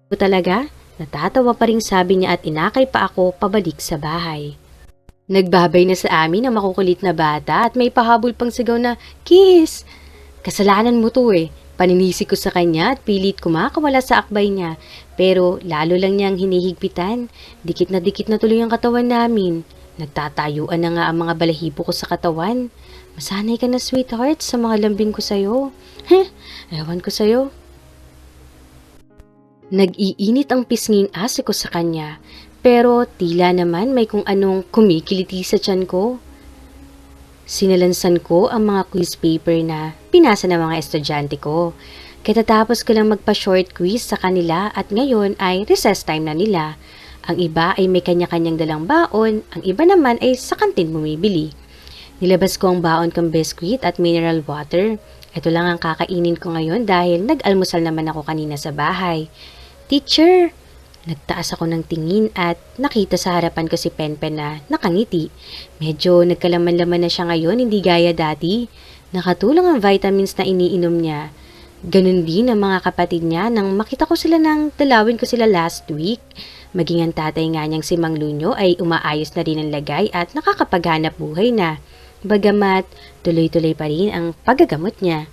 O talaga? Natatawa pa rin sabi niya at inakay pa ako pabalik sa bahay. Nagbabay na sa amin ang makukulit na bata at may pahabol pang sigaw na, "Kiss!" Kasalanan mo to eh. Paninisi ko sa kanya at pilit kumakawala sa akbay niya. Pero lalo lang niyang hinihigpitan. Dikit na tuloy ang katawan namin. Nagtatayuan na nga ang mga balahibo ko sa katawan. Masanay ka na sweetheart sa mga lambing ko sa'yo. Ewan ko sa'yo. Nag-iinit ang pisnging ase ko sa kanya. Pero tila naman may kung anong kumikiliti sa tiyan ko. Sinalansan ko ang mga quiz paper na pinasa ng mga estudyante ko. Katatapos ko lang magpa-short quiz sa kanila at ngayon ay recess time na nila. Ang iba ay may kanya-kanyang dalang baon, ang iba naman ay sa kantin bumibili. Nilabas ko ang baon kong biscuit at mineral water. Ito lang ang kakainin ko ngayon dahil nag-almusal naman ako kanina sa bahay. Teacher! Nagtaas ako ng tingin at nakita sa harapan ko si Penpen na nakangiti. Medyo nagkalaman-laman na siya ngayon, hindi gaya dati. Nakatulong ang vitamins na iniinom niya. Ganun din ang mga kapatid niya nang makita ko sila nang dalawin ko sila last week. Maging ang tatay nga niyang si Mang Lunyo ay umaayos na rin ang lagay at nakakapaghanap buhay na. Bagamat tuloy-tuloy pa rin ang paggagamot niya.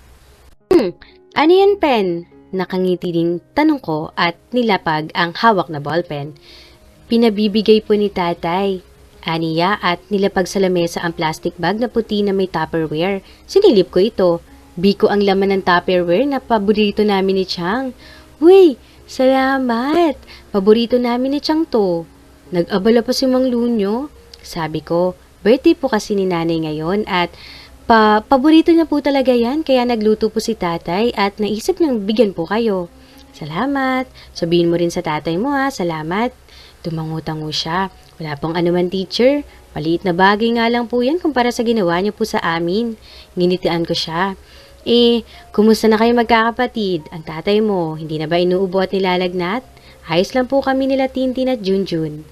Ano yan, Pen? Nakangiti ding tanong ko at nilapag ang hawak na ballpen. Pinabibigay po ni tatay. Aniya at nilapag sa lamesa ang plastic bag na puti na may Tupperware. Sinilip ko ito. Biko ang laman ng Tupperware na paborito namin ni Chang. Uy, salamat! Paborito namin ni Chang to. Nag-abala pa si Mang Lunyo. Sabi ko, birthday po kasi ni nanay ngayon at paborito niya po talaga yan, kaya nagluto po si tatay at naisip niyang bigyan po kayo. Salamat. Sabihin mo rin sa tatay mo ha, salamat. Tumangutango siya. Wala pong anuman teacher. Maliit na bagay nga lang po yan kumpara sa ginawa niyo po sa amin. Nginitian ko siya. Kumusta na kayo magkakapatid? Ang tatay mo, hindi na ba inuubo at nilalagnat? Ayos lang po kami nila Tintin at Junjun.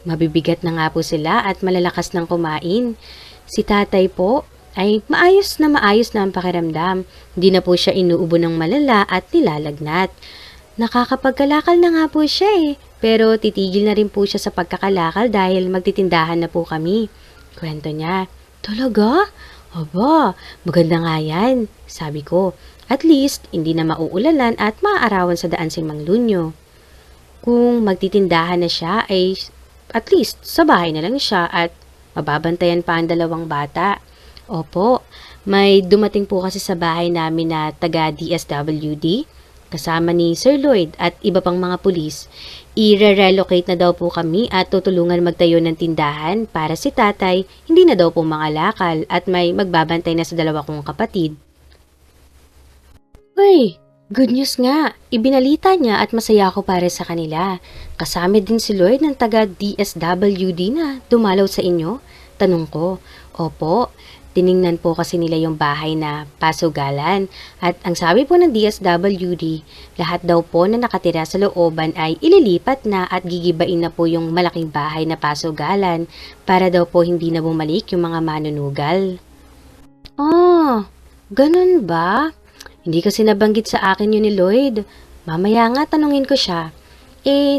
Mabibigat na nga po sila at malalakas ng kumain. Si tatay po, ay maayos na ang pakiramdam. Hindi na po siya inuubo ng malala at nilalagnat. Nakakapagkalakal na nga po siya pero titigil na rin po siya sa pagkakalakal dahil magtitindahan na po kami. Kwento niya. Talaga? Aba, maganda nga yan, sabi ko. At least, hindi na mauulalan at maaarawan sa daan si Mang Lunyo. Kung magtitindahan na siya ay at least sa bahay na lang siya at mababantayan pa ang dalawang bata. Opo, may dumating po kasi sa bahay namin na taga DSWD, kasama ni Sir Lloyd at iba pang mga pulis. I-relocate na daw po kami at tutulungan magtayo ng tindahan para si tatay hindi na daw po mangalakal at may magbabantay na sa dalawa kong kapatid. Uy, good news nga. Ibinalita niya at masaya ako para sa kanila. Kasama din si Lloyd ng taga DSWD na dumalaw sa inyo? Tanong ko. Opo. Tiningnan po kasi nila yung bahay na pasugalan at ang sabi po ng DSWD, lahat daw po na nakatira sa looban ay ililipat na at gigibain na po yung malaking bahay na pasugalan para daw po hindi na bumalik yung mga manunugal. Oh, ganun ba? Hindi kasi nabanggit sa akin yun ni Lloyd. Mamaya nga tanungin ko siya.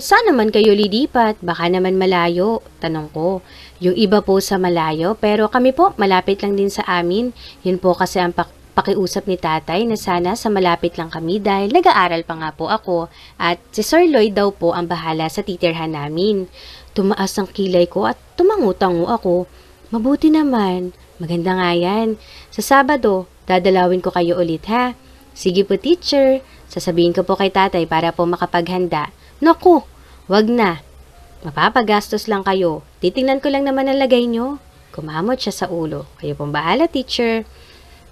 Saan naman kayo lilipat? Baka naman malayo, tanong ko. Yung iba po sa malayo, pero kami po malapit lang din sa amin. Yun po kasi ang pakiusap ni tatay na sana sa malapit lang kami dahil nag-aaral pa nga po ako at si Sir Lloyd daw po ang bahala sa titirhan namin. Tumaas ang kilay ko at tumangutango ako. Mabuti naman, maganda nga yan. Sa Sabado, dadalawin ko kayo ulit ha. Sige po teacher, sasabihin ko po kay tatay para po makapaghanda. Naku, wag na. Mapapagastos lang kayo. Titingnan ko lang naman ang lagay nyo. Kumamot siya sa ulo. Kayo pong bahala, teacher.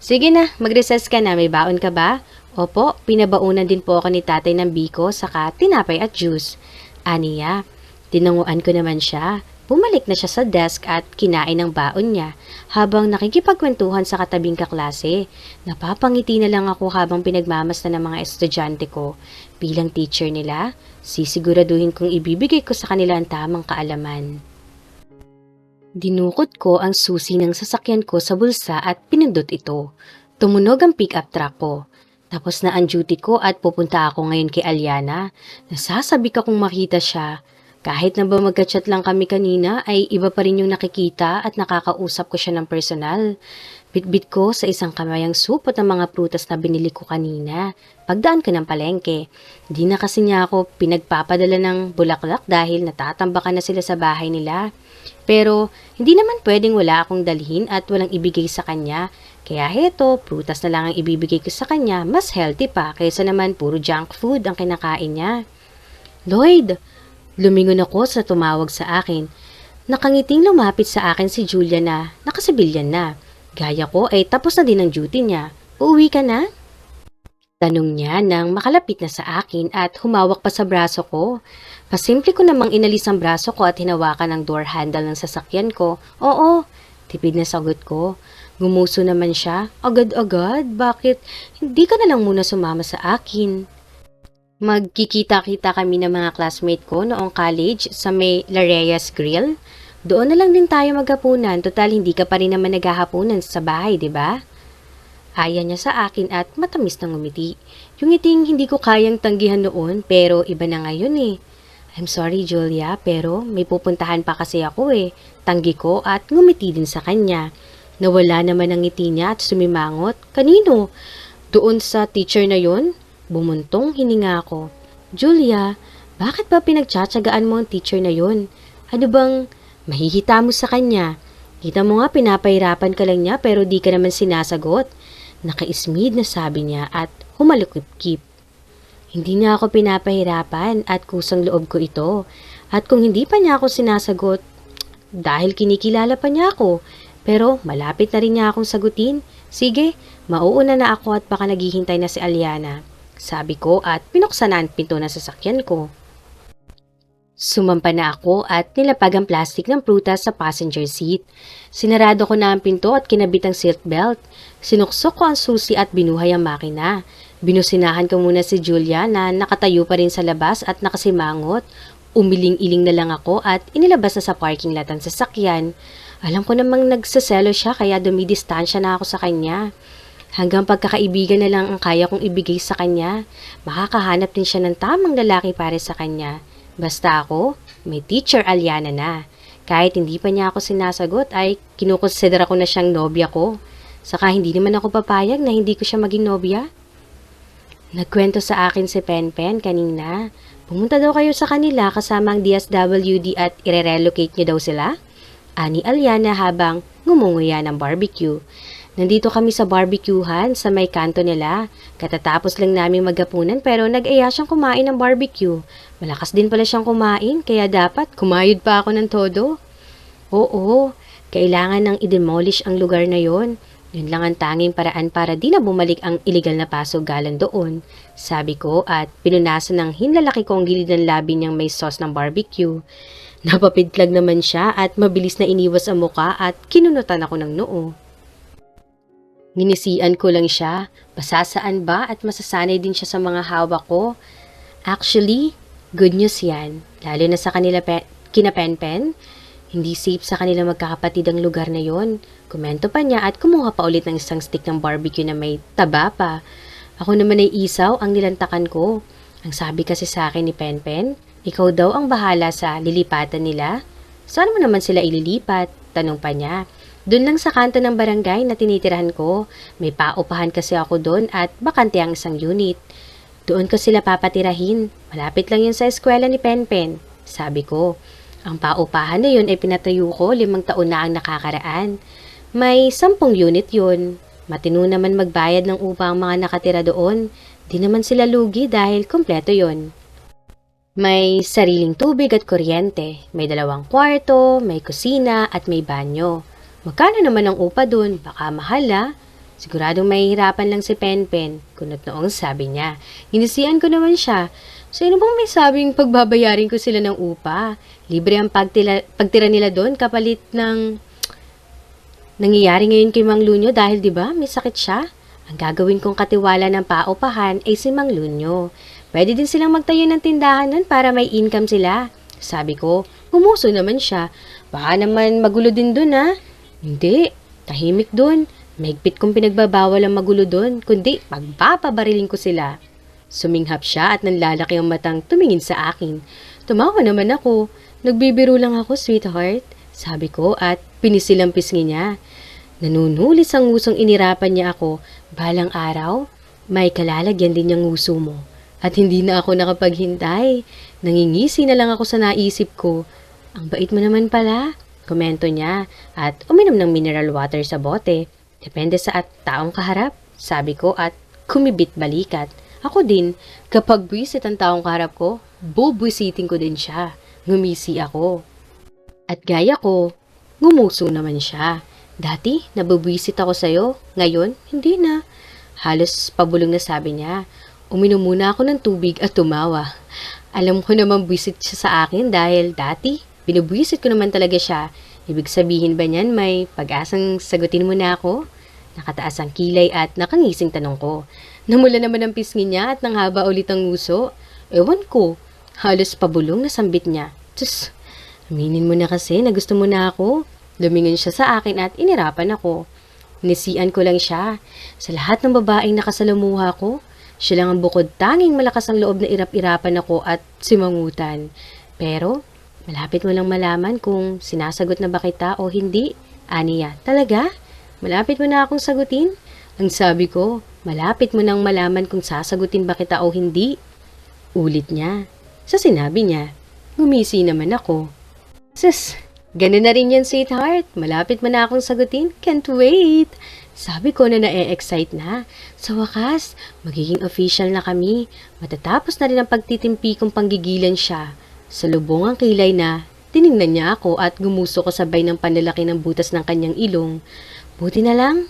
Sige na, mag-recess ka na. May baon ka ba? Opo, pinabaunan din po ako ni tatay ng biko, saka tinapay at juice. Aniya, tinanguan ko naman siya. Bumalik na siya sa desk at kinain ang baon niya habang nakikipagkwentuhan sa katabing kaklase. Napapangiti na lang ako habang pinagmamasdan ng mga estudyante ko. Bilang teacher nila, sisiguraduhin kong ibibigay ko sa kanila ang tamang kaalaman. Dinukot ko ang susi ng sasakyan ko sa bulsa at pinindot ito. Tumunog ang pick-up truck ko. Tapos na ang duty ko at pupunta ako ngayon kay Aliana. Nasasabik akong makita siya. Kahit na ba magka-chat lang kami kanina ay iba pa rin yung nakikita at nakakausap ko siya ng personal. Bitbit ko sa isang kamay ang supot ng mga prutas na binili ko kanina. Pagdaan ko ng palengke. Di na kasi niya ako pinagpapadala ng bulaklak dahil natatambakan na sila sa bahay nila. Pero hindi naman pwedeng wala akong dalhin at walang ibigay sa kanya. Kaya heto, prutas na lang ang ibibigay ko sa kanya, mas healthy pa kaysa naman puro junk food ang kinakain niya. Lloyd! Lumingon ako sa tumawag sa akin. Nakangiting lumapit sa akin si Julia na nakasibilyan na. Gaya ko ay tapos na din ang duty niya. Uuwi ka na? Tanong niya nang makalapit na sa akin at humawak pa sa braso ko. Pasimple ko namang inalis ang braso ko at hinawakan ang door handle ng sasakyan ko. Oo, tipid na sagot ko. Gumuso naman siya. Agad-agad? Bakit? Hindi ka na lang muna sumama sa akin. Magkikita-kita kami ng mga classmate ko noong college sa may Lareas Grill. Doon na lang din tayo maghapunan. Total, hindi ka pa rin naman naghahapunan sa bahay, di ba? Aya niya sa akin at matamis na ngumiti. Yung ngiting hindi ko kayang tanggihan noon pero iba na ngayon eh. I'm sorry Julia pero may pupuntahan pa kasi ako eh. Tanggi ko at ngumiti din sa kanya. Nawala naman ang ngiti niya at sumimangot. Kanino? Doon sa teacher na yon? Bumuntong hininga ko. Julia, bakit ba pinagtsatsagaan mo ang teacher na yon? Ano bang mahihita mo sa kanya? Kita mo nga pinapahirapan ka lang niya pero di ka naman sinasagot. Nakaismid na sabi niya at humalukip-kip. Hindi niya ako pinapahirapan at kusang loob ko ito. At kung hindi pa niya ako sinasagot, dahil kinikilala pa niya ako, pero malapit na rin niya akong sagutin. Sige, mauuna na ako at baka naghihintay na si Aliana. Sabi ko at pinuksan na ang pinto ng sasakyan ko. Sumampa na ako at nilapag ang plastic ng prutas sa passenger seat. Sinarado ko na ang pinto at kinabit ang seatbelt. Sinuksok ko ang susi at binuhay ang makina. Binusinahan ko muna si Julia na nakatayo pa rin sa labas at nakasimangot. Umiling-iling na lang ako at inilabas na sa parking lot ang sasakyan. Alam ko namang nagsaselo siya kaya dumidistansya na ako sa kanya. Hanggang pagkakaibigan na lang ang kaya kong ibigay sa kanya. Makakahanap din siya ng tamang lalaki para sa kanya. Basta ako, may teacher Aliana na. Kahit hindi pa niya ako sinasagot ay kinukonsidera ko na siyang nobya ko. Saka hindi naman ako papayag na hindi ko siya maging nobya. Nagkwento sa akin si Penpen kanina. Pumunta daw kayo sa kanila kasama ang DSWD at ire-relocate niyo daw sila? Ani Aliana habang ngumunguya ng barbecue. Nandito kami sa barbecuehan sa may kanto nila. Katatapos lang namin maghapunan pero nag-aya siyang kumain ng barbecue. Malakas din pala siyang kumain kaya dapat kumayod pa ako ng todo. Oo, kailangan nang i-demolish ang lugar na yon. Yun lang ang tanging paraan para di na bumalik ang iligal na pasugalan doon. Sabi ko at pinunasan ng hinlalaki ko ang gilid ng labi niyang may sauce ng barbecue. Napapidklag naman siya at mabilis na iniwas ang muka at kinunutan ako ng noo. Nginisian ko lang siya, pasasaan ba at masasanay din siya sa mga hawak ko. Actually, good news yan, lalo na sa kanila kina Penpen. Hindi safe sa kanila magkakapatid ang lugar na yon. Komento pa niya at kumuha pa ulit ng isang stick ng barbecue na may taba pa. Ako naman ay isaw ang nilantakan ko. Ang sabi kasi sa akin ni Penpen, ikaw daw ang bahala sa lilipatan nila. Saan mo naman sila ililipat? Tanong pa niya. Doon lang sa kanto ng barangay na tinitirahan ko. May paupahan kasi ako doon at bakante ang isang unit. Doon ko sila papatirahin. Malapit lang yun sa eskwela ni Penpen. Sabi ko, ang paupahan na yun ay pinatayo ko 5 taon na ang nakakaraan. May 10 unit yun. Matino naman magbayad ng upa ang mga nakatira doon. Di naman sila lugi dahil kompleto yun. May sariling tubig at kuryente. May 2 kwarto, may kusina at may banyo. Magkano naman ang upa dun? Baka mahal ha? Siguradong mahihirapan lang si Penpen. Kunot noong sabi niya. Inisian ko naman siya. Sino bang may sabing pagbabayarin ko sila ng upa? Libre ang pagtira nila doon kapalit ng nangyayari ngayon kay Mang Lunyo dahil 'di ba may sakit siya? Ang gagawin kong katiwala ng paupahan ay si Mang Lunyo. Pwede din silang magtayo ng tindahan nun para may income sila. Sabi ko, gumuso naman siya. Baka naman magulo din dun ha? Hindi, tahimik dun. Mahigpit kong pinagbabawal ang magulo doon, kundi pagpapabarilin ko sila. Suminghap siya at nanlalaki ang matang tumingin sa akin. Tumawa naman ako. Nagbibiro lang ako, sweetheart. Sabi ko at pinisil ang pisngi niya. Nanunulis ang ngusong inirapan niya ako. Balang araw, may kalalagyan din niyang nguso mo. At hindi na ako nakapaghintay. Nangingisi na lang ako sa naisip ko. Ang bait mo naman pala, komento niya at uminom ng mineral water sa bote. Depende sa taong kaharap, sabi ko at kumibit balikat. Ako din, kapag buwisit ang taong kaharap ko, bubwisitin ko din siya. Ngumisi ako. At gaya ko, ngumuso naman siya. Dati, nabubwisit ako sa'yo. Ngayon, hindi na. Halos pabulong na sabi niya. Uminom muna ako ng tubig at tumawa. Alam ko naman buwisit siya sa akin dahil dati, binubwisit ko naman talaga siya. Ibig sabihin ba niyan may pag-asang sagutin mo na ako? Nakataas ang kilay at nakangising tanong ko. Namula naman ang pisngi niya at nanghaba ulit ang nguso. Ewan ko, halos pabulong na sambit niya. Tsus, aminin mo na kasi na gusto mo na ako. Lumingin siya sa akin at inirapan ako. Nisian ko lang siya. Sa lahat ng babaeng nakasalamuha ko, siya lang ang bukod tanging malakas ang loob na irap-irapan ako at simangutan. Pero, malapit mo lang malaman kung sinasagot na ba kita o hindi. Aniya, talaga? Malapit mo na akong sagutin? Ang sabi ko, malapit mo nang malaman kung sasagutin ba kita o hindi. Ulit niya. Sa sinabi niya, ngumisi naman ako. Sus, ganun na rin yan, sweetheart. Malapit mo na akong sagutin? Can't wait. Sabi ko na na-e-excite na. Sa wakas, magiging official na kami. Matatapos na rin ang pagtitimpi kong panggigilan siya. Sa lubong ang kilay na, tiningnan niya ako at gumuso ko sabay ng panlalaki ng butas ng kanyang ilong. Buti na lang.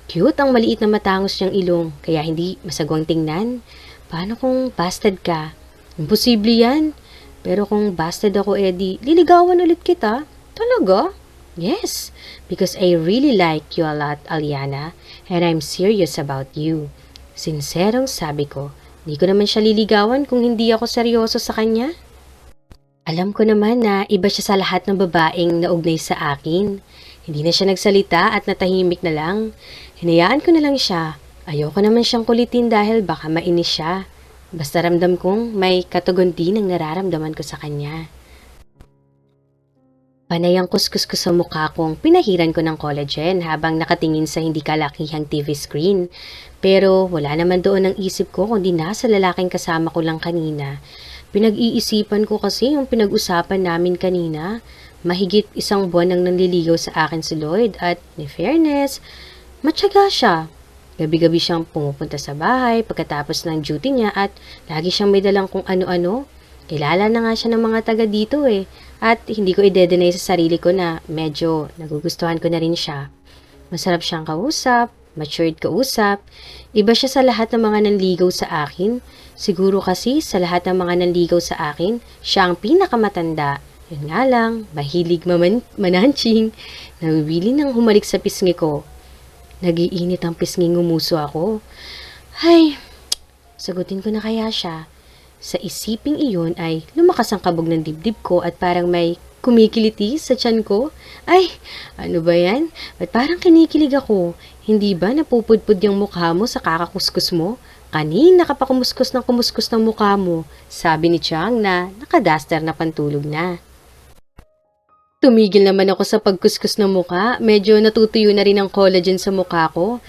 Cute ang maliit na matangos niyang ilong, kaya hindi masagwang tingnan. Paano kung busted ka? Imposible yan. Pero kung busted ako, Eddie, liligawan ulit kita. Talaga? Yes, because I really like you a lot, Aliana, and I'm serious about you. Sinserong sabi ko, di ko naman siya liligawan kung hindi ako seryoso sa kanya. Alam ko naman na iba siya sa lahat ng babaeng naugnay sa akin. Hindi na siya nagsalita at natahimik na lang. Hinayaan ko na lang siya. Ayoko naman siyang kulitin dahil baka mainis siya. Basta ramdam kong may katugon din ang nararamdaman ko sa kanya. Panay ang kuskus ko sa mukha kong pinahiran ko ng collagen habang nakatingin sa hindi kalakihang TV screen. Pero wala naman doon ang isip ko kundi nasa lalaking kasama ko lang kanina. Pinag-iisipan ko kasi yung pinag-usapan namin kanina. Mahigit 1 buwan nang nanliligaw sa akin si Lloyd at in fairness, matyaga siya. Gabi-gabi siyang pumupunta sa bahay pagkatapos ng duty niya at lagi siyang may dalang kung ano-ano. Kilala na nga siya ng mga taga dito eh. At hindi ko i-deny sa sarili ko na medyo nagugustuhan ko na rin siya. Masarap siyang kausap, matured kausap. Iba siya sa lahat ng mga nanligaw sa akin. Siguro kasi sa lahat ng mga nanligaw sa akin, siya ang pinakamatanda. Yun nga lang, mahilig mananching. Nawibili nang humalik sa pisngi ko. Nagiinit ang pisnging ngumuso ako. Ay, sagutin ko na kaya siya. Sa isiping iyon ay lumakas ang kabog ng dibdib ko at parang may kumikiliti sa tiyan ko. Ay, ano ba yan? Ba't parang kinikilig ako? Hindi ba napupudpud yung mukha mo sa kakakuskus mo? Kanina ka pa kumuskus ng mukha mo, sabi ni Chang na nakadaster na pantulog na. Tumigil naman ako sa pagkuskus ng mukha. Medyo natutuyo na rin ang collagen sa mukha ko.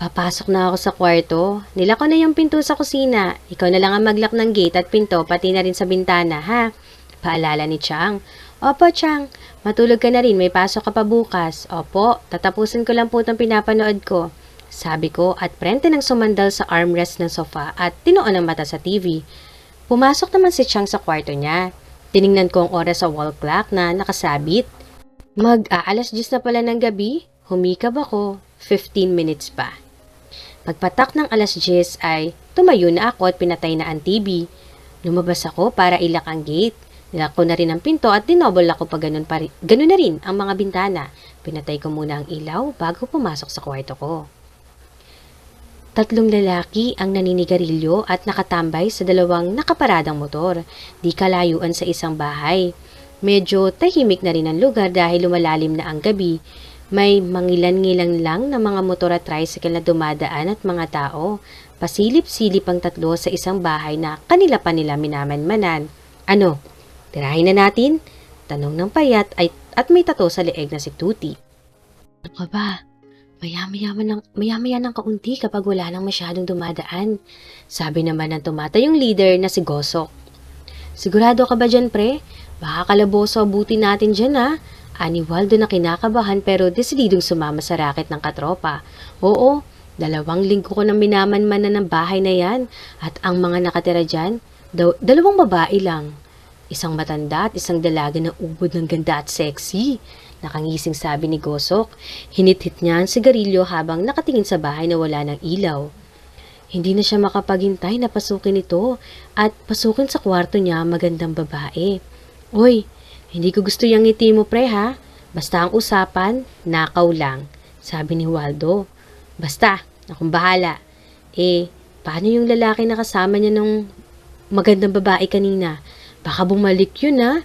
Papasok na ako sa kwarto. Nilako na yung pinto sa kusina. Ikaw na lang ang maglock ng gate at pinto, pati na rin sa bintana, ha? Paalala ni Chang. Opo, Chang. Matulog ka na rin. May pasok ka pa bukas. Opo, tatapusin ko lang po itong pinapanood ko. Sabi ko at prente ng sumandal sa armrest ng sofa at tinuon ang mata sa TV. Pumasok naman si Chang sa kwarto niya. Tiningnan ko ang oras sa wall clock na nakasabit. Mag-aalas 10 na pala ng gabi. Humikab ako. 15 minutes pa. Pagpatak ng alas 10 ay tumayo na ako at pinatay na ang TV. Lumabas ako para ilak ang gate. Nilak ko na rin ang pinto at dinobol ako pa ganun na rin ang mga bintana. Pinatay ko muna ang ilaw bago pumasok sa kwarto ko. 3 lalaki ang naninigarilyo at nakatambay sa 2 nakaparadang motor. Di kalayuan sa isang bahay. Medyo tahimik na rin ang lugar dahil lumalalim na ang gabi. May mangilan-ngilan lang na mga motor at tricycle na dumadaan at mga tao. Pasilip-silip ang tatlo sa isang bahay na kanila pa nila minamanmanan. Ano, tirahin na natin? Tanong ng payat at may tato sa leeg na si Tuti. Ano ka ba? Maya-maya ng kaunti kapag wala nang masyadong dumadaan. Sabi naman ng tumatayong leader na si Gosok. Sigurado ka ba dyan, pre? Baka kalaboso abutin natin dyan, ha? Ani Waldo na kinakabahan pero desididong sumama sa raket ng katropa. Oo, 2 linggo ko nang minamanmanan ng bahay na yan at ang mga nakatira dyan, 2 babae lang. Isang matanda at isang dalaga na ubod ng ganda at sexy. Nakangising sabi ni Gosok. Hinit-hit niya ang sigarilyo habang nakatingin sa bahay na wala ng ilaw. Hindi na siya makapaghintay na pasukin ito at pasukin sa kwarto niya magandang babae. Oy, hindi ko gusto yung ngiti mo, pre, ha? Basta ang usapan, nakaw lang, sabi ni Waldo. Basta, akong bahala. Paano yung lalaki na kasama niya nung magandang babae kanina? Baka bumalik yun, ha?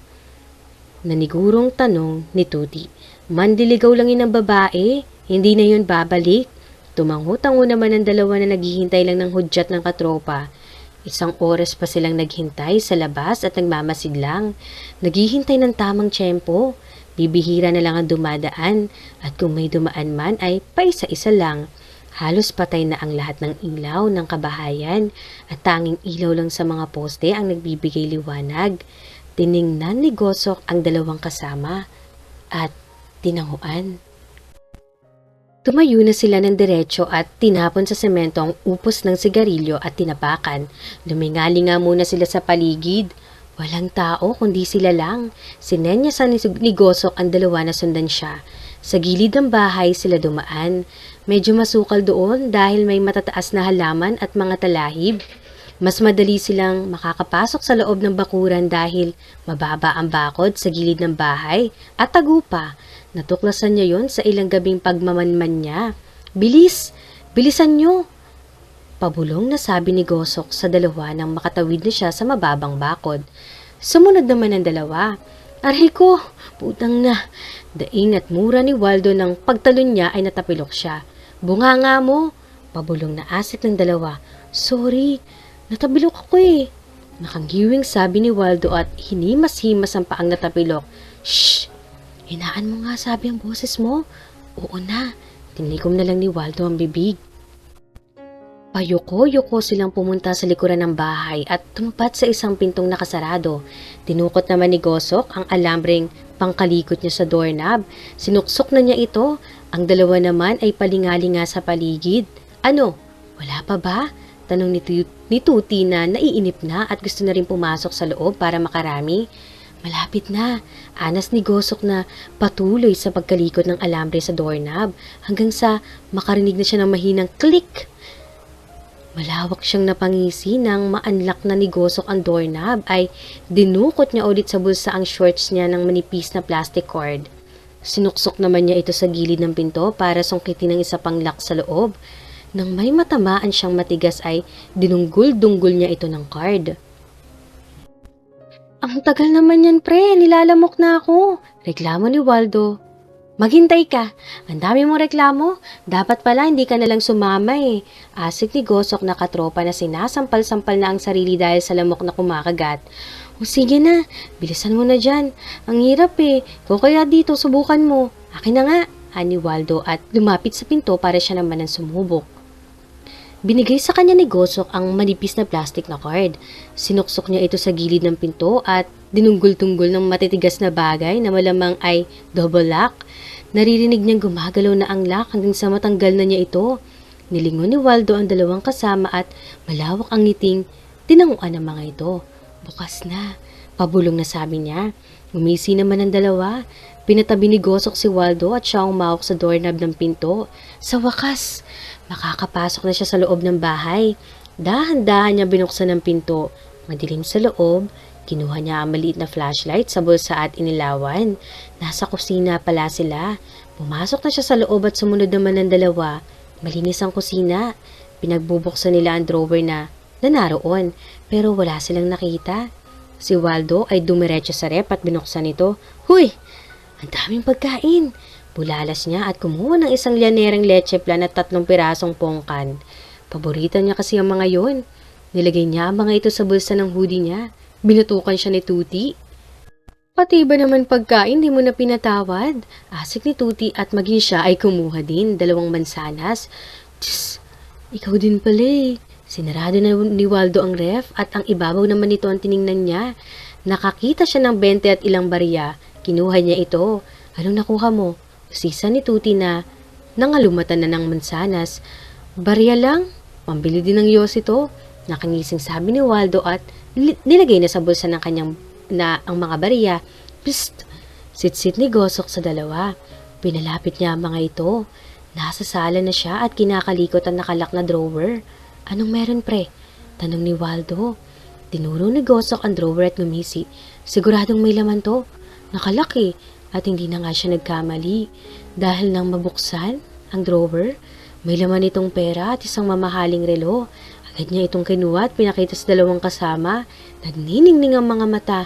Nanigurong tanong ni Tuti. Mandiligaw lang yun ng babae, hindi na yun babalik. Tumangho-tango naman ang dalawa na naghihintay lang ng hudyat ng katropa. 1 oras pa silang naghintay sa labas at nagmamasid lang. Naghihintay ng tamang tiyempo. Bibihira na lang ang dumadaan at kung may dumaan man ay paisa-isa lang. Halos patay na ang lahat ng ilaw ng kabahayan at tanging ilaw lang sa mga poste ang nagbibigay liwanag. Tiningnan ni Gosok ang 2 kasama at tinanguan. Tumayo na sila ng diretso at tinapon sa semento ang upos ng sigarilyo at tinapakan. Lumingali nga muna sila sa paligid. Walang tao kundi sila lang. Sinenyasan ni Gosok ang 2 na sundan siya. Sa gilid ng bahay sila dumaan. Medyo masukal doon dahil may matataas na halaman at mga talahib. Mas madali silang makakapasok sa loob ng bakuran dahil mababa ang bakod sa gilid ng bahay at tagupa. Natuklasan niya yon sa ilang gabing pagmamanman niya. Bilis! Bilisan niyo! Pabulong na sabi ni Gosok sa 2 nang makatawid na siya sa mababang bakod. Sumunod naman ang 2. Aray ko! Putang na! Daing at mura ni Waldo nang pagtalon niya ay natapilok siya. Bunganga mo! Pabulong na asik ng 2. Sorry! Natabilok ako eh. Nakanggiwing sabi ni Waldo at hinimas-himas ang paang natapilok. Shh! Hinaan mo nga sabi ang boses mo. Oo na. Tinlikom na lang ni Waldo ang bibig. Payoko-yoko silang pumunta sa likuran ng bahay at tumpat sa isang pintong nakasarado. Tinukot naman ni Gosok ang alambreng pangkalikot niya sa doorknob. Sinuksok na niya ito. Ang 2 naman ay palingalinga sa paligid. Ano? Wala pa ba? Tanong ni Tuti na naiinip na at gusto na rin pumasok sa loob para makarami. Malapit na. Anas ni Gosok na patuloy sa pagkalikot ng alambre sa doorknob hanggang sa makarinig na siya ng mahinang click. Malawak siyang napangisi nang maanlak na ni Gosok ang doorknob ay dinukot niya ulit sa bulsa ang shorts niya ng manipis na plastic cord. Sinuksok naman niya ito sa gilid ng pinto para sungkitin ng isa pang lock sa loob. Nang may matamaan siyang matigas ay dinunggol-dunggol niya ito ng card. Ang tagal naman yan, pre. Nilalamok na ako. Reklamo ni Waldo. Maghintay ka. Ang dami mong reklamo. Dapat pala hindi ka nalang sumama eh. Asik ni Gosok na katropa na sinasampal-sampal na ang sarili dahil sa lamok na kumakagat. O sige na. Bilisan mo na dyan. Ang hirap eh. Kung kaya dito, subukan mo. Akin na nga. Ani Waldo at lumapit sa pinto para siya naman ang sumubok. Binigay sa kanya ni Gosok ang manipis na plastic na card. Sinuksok niya ito sa gilid ng pinto at dinunggol-tunggol ng matitigas na bagay na malamang ay double lock. Naririnig niyang gumagalaw na ang lock hanggang sa matanggal na niya ito. Nilingon ni Waldo ang 2 kasama at malawak ang ngiting tinanguan ng mga ito. Bukas na. Pabulong na sabi niya. Umisi naman ang 2. Pinatabi ni Gosok si Waldo at siya umawak sa doorknob ng pinto. Sa wakas, makakapasok na siya sa loob ng bahay. Dahan-dahan niya binuksan ang pinto. Madilim sa loob, kinuha niya ang maliit na flashlight sa bulsa at inilawan. Nasa kusina pala sila. Pumasok na siya sa loob at sumunod naman ng 2. Malinis ang kusina. Pinagbubuksan nila ang drawer na naroon pero wala silang nakita. Si Waldo ay dumiretso sa rep at binuksan ito. Huy! Ang daming pagkain. Bulalas niya at kumuha ng isang lianereng leche plan at 3 pirasong pongkan. Paborito niya kasi ang mga yon. Nilagay niya ang mga ito sa bulsa ng hoodie niya. Binutukan siya ni Tuti. Pati ba naman pagkain di mo na pinatawad? Asik ni Tuti at maging siya ay kumuha din 2 mansanas. Tss, ikaw din pala eh. Sinarado na ni Waldo ang ref at ang ibabaw naman nito ang tiningnan niya. Nakakita siya ng 20 at ilang barya. Kinuha niya ito. Anong nakuha mo? Usisa ni Tuti na nangalumatan na ng mansanas. Barya lang? Pambili din ng yos ito. Nakangising sabi ni Waldo at nilagay na sa bulsa ng kanyang ang mga barya. Psst! Sit-sit ni Gosok sa dalawa. Pinalapit niya ang mga ito. Nasa sala na siya at kinakalikot ang nakalak na drawer. Anong meron pre? Tanong ni Waldo. Tinuro ni Gosok ang drawer at ngumisi. Siguradong may laman to. Nakalaki at hindi na nga siya nagkamali. Dahil nang mabuksan ang drawer, may laman itong pera at isang mamahaling relo. Agad niya itong kinuha at pinakita sa 2 kasama. Nagniningning ang mga mata.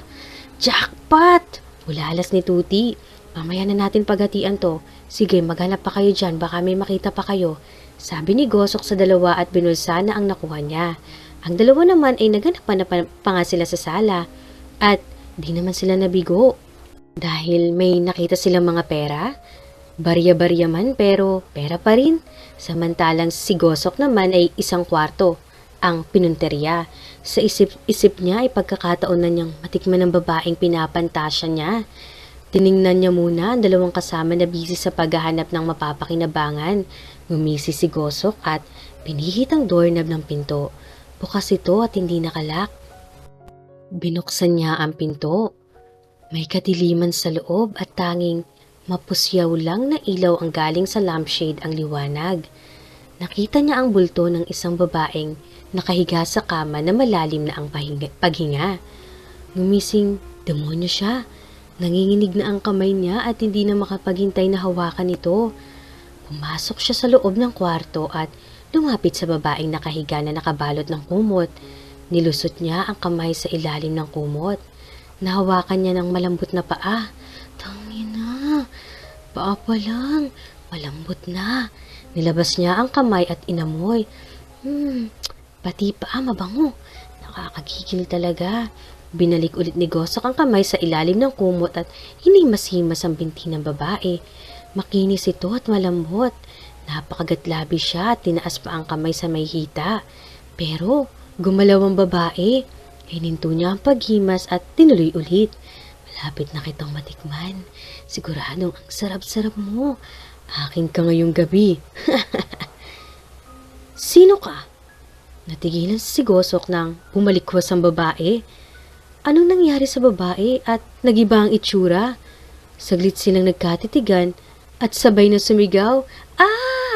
Jackpot! Bulalas ni Tuti. Mamaya na natin paghatian to. Sige, maghanap pa kayo dyan. Baka may makita pa kayo. Sabi ni Gosok sa 2 at binulsa na ang nakuha niya. Ang 2 naman ay naghanap pa nga sila sa sala. At di naman sila nabigo. Dahil may nakita silang mga pera. Barya-barya man pero pera pa rin. Samantalang si Gosok naman ay 1 kwarto. Ang pinunteriya. Sa isip niya ay pagkakataon na niyang matikman ng babaeng pinapantasya niya. Tiningnan niya muna ang 2 kasama na busy sa paghahanap ng mapapakinabangan. Ngumisi si Gosok at pinihit ang doorknob ng pinto. Bukas ito at hindi nakalak. Binuksan niya ang pinto. May kadiliman sa loob at tanging mapusyaw lang na ilaw ang galing sa lampshade ang liwanag. Nakita niya ang bulto ng isang babaeng nakahiga sa kama na malalim na ang paghinga. Ngumising, demonyo siya. Nanginginig na ang kamay niya at hindi na makapaghintay na hawakan ito. Pumasok siya sa loob ng kwarto at lumapit sa babaeng nakahiga na nakabalot ng kumot. Nilusot niya ang kamay sa ilalim ng kumot. Nahawakan niya ng malambot na paa. Tangina, paa pa lang, malambot na. Nilabas niya ang kamay at inamoy. Pati paa mabango. Nakakagigil talaga. Binalik ulit ni Gosok ang kamay sa ilalim ng kumot at hinimas-himas ang binti ng babae. Makinis ito at malambot. Napakagatlabi siya at tinaas pa ang kamay sa may hita. Pero gumalaw ang babae. Hininto niya ang paghimas at tinuloy ulit. Malapit na kitang matikman. Siguradong ang sarap-sarap mo. Akin ka ngayong gabi. Sino ka? Natigilan si Gosok nang bumalikwas ang babae. Anong nangyari sa babae at nagiba ang itsura? Saglit silang nagkatitigan at sabay na sumigaw, "Ah!"